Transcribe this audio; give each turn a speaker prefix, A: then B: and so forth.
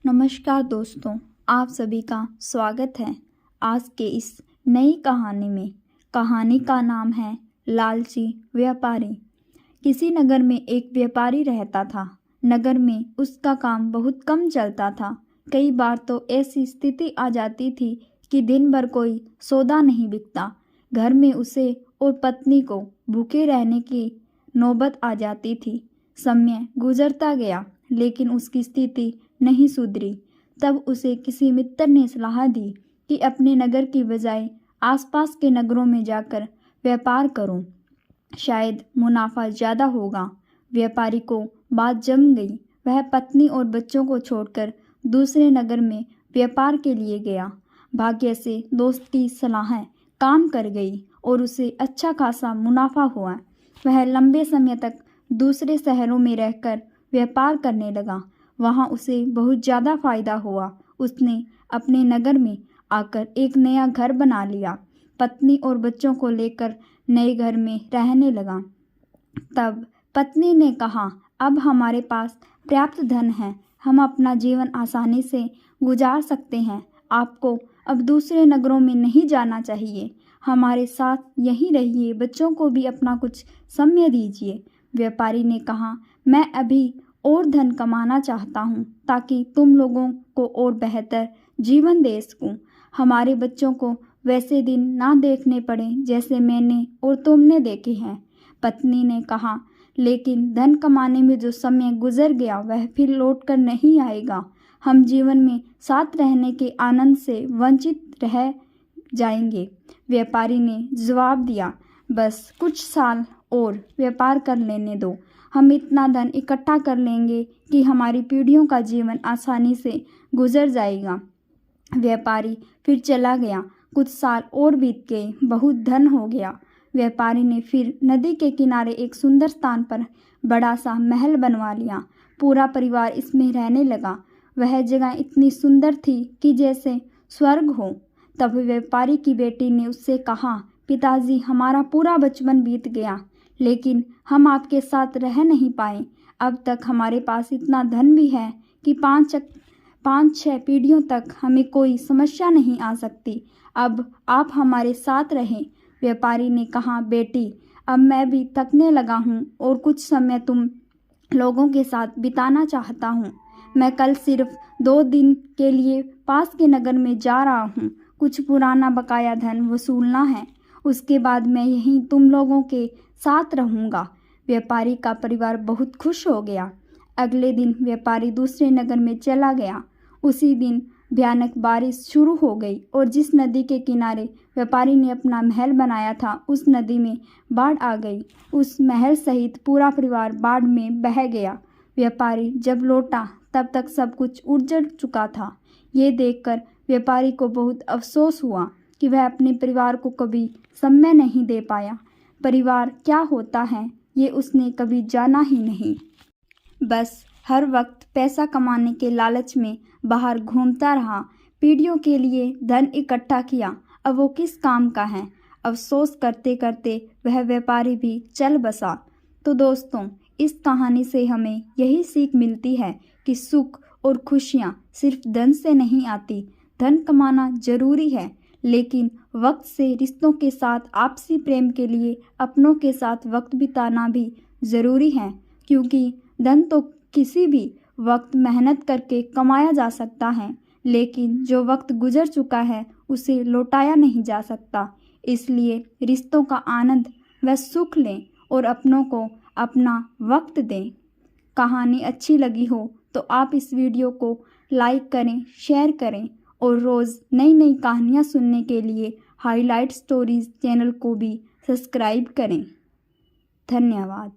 A: नमस्कार दोस्तों, आप सभी का स्वागत है आज के इस नई कहानी में। कहानी का नाम है लालची व्यापारी। किसी नगर में एक व्यापारी रहता था। नगर में उसका काम बहुत कम चलता था। कई बार तो ऐसी स्थिति आ जाती थी कि दिन भर कोई सौदा नहीं बिकता। घर में उसे और पत्नी को भूखे रहने की नौबत आ जाती थी। समय गुजरता गया लेकिन उसकी स्थिति नहीं सुधरी। तब उसे किसी मित्र ने सलाह दी कि अपने नगर की बजाय आसपास के नगरों में जाकर व्यापार करो, शायद मुनाफा ज़्यादा होगा। व्यापारी को बात जम गई। वह पत्नी और बच्चों को छोड़कर दूसरे नगर में व्यापार के लिए गया। भाग्य से दोस्त की सलाह काम कर गई और उसे अच्छा खासा मुनाफा हुआ। वह लंबे समय तक दूसरे शहरों में रहकर व्यापार करने लगा। वहाँ उसे बहुत ज़्यादा फायदा हुआ। उसने अपने नगर में आकर एक नया घर बना लिया। पत्नी और बच्चों को लेकर नए घर में रहने लगा। तब पत्नी ने कहा, अब हमारे पास पर्याप्त धन है, हम अपना जीवन आसानी से गुजार सकते हैं। आपको अब दूसरे नगरों में नहीं जाना चाहिए, हमारे साथ यहीं रहिए, बच्चों को भी अपना कुछ समय दीजिए। व्यापारी ने कहा, मैं अभी और धन कमाना चाहता हूँ ताकि तुम लोगों को और बेहतर जीवन दे सकूँ। हमारे बच्चों को वैसे दिन ना देखने पड़े जैसे मैंने और तुमने देखे हैं। पत्नी ने कहा, लेकिन धन कमाने में जो समय गुजर गया वह फिर लौट कर नहीं आएगा। हम जीवन में साथ रहने के आनंद से वंचित रह जाएंगे। व्यापारी ने जवाब दिया, बस कुछ साल और व्यापार कर लेने दो, हम इतना धन इकट्ठा कर लेंगे कि हमारी पीढ़ियों का जीवन आसानी से गुजर जाएगा। व्यापारी फिर चला गया। कुछ साल और बीत गए, बहुत धन हो गया। व्यापारी ने फिर नदी के किनारे एक सुंदर स्थान पर बड़ा सा महल बनवा लिया। पूरा परिवार इसमें रहने लगा। वह जगह इतनी सुंदर थी कि जैसे स्वर्ग हो। तब व्यापारी की बेटी ने उससे कहा, पिताजी, हमारा पूरा बचपन बीत गया लेकिन हम आपके साथ रह नहीं पाए। अब तक हमारे पास इतना धन भी है कि पाँच छः पीढ़ियों तक हमें कोई समस्या नहीं आ सकती। अब आप हमारे साथ रहें। व्यापारी ने कहा, बेटी, अब मैं भी थकने लगा हूँ और कुछ समय तुम लोगों के साथ बिताना चाहता हूँ। मैं कल सिर्फ 2 दिन के लिए पास के नगर में जा रहा हूँ। कुछ पुराना बकाया धन वसूलना है, उसके बाद मैं यहीं तुम लोगों के साथ रहूँगा। व्यापारी का परिवार बहुत खुश हो गया। अगले दिन व्यापारी दूसरे नगर में चला गया। उसी दिन भयानक बारिश शुरू हो गई और जिस नदी के किनारे व्यापारी ने अपना महल बनाया था उस नदी में बाढ़ आ गई। उस महल सहित पूरा परिवार बाढ़ में बह गया। व्यापारी जब लौटा तब तक सब कुछ उजड़ चुका था। ये देखकर व्यापारी को बहुत अफसोस हुआ कि वह अपने परिवार को कभी समय नहीं दे पाया। परिवार क्या होता है ये उसने कभी जाना ही नहीं। बस हर वक्त पैसा कमाने के लालच में बाहर घूमता रहा। पीढ़ियों के लिए धन इकट्ठा किया, अब वो किस काम का है। अफसोस करते करते वह व्यापारी भी चल बसा। तो दोस्तों, इस कहानी से हमें यही सीख मिलती है कि सुख और खुशियाँ सिर्फ धन से नहीं आती। धन कमाना जरूरी है लेकिन वक्त से रिश्तों के साथ आपसी प्रेम के लिए अपनों के साथ वक्त बिताना भी ज़रूरी है, क्योंकि धन तो किसी भी वक्त मेहनत करके कमाया जा सकता है लेकिन जो वक्त गुजर चुका है उसे लौटाया नहीं जा सकता। इसलिए रिश्तों का आनंद व सुख लें और अपनों को अपना वक्त दें। कहानी अच्छी लगी हो तो आप इस वीडियो को लाइक करें, शेयर करें और रोज़ नई नई कहानियाँ सुनने के लिए हाईलाइट स्टोरीज़ चैनल को भी सब्सक्राइब करें। धन्यवाद।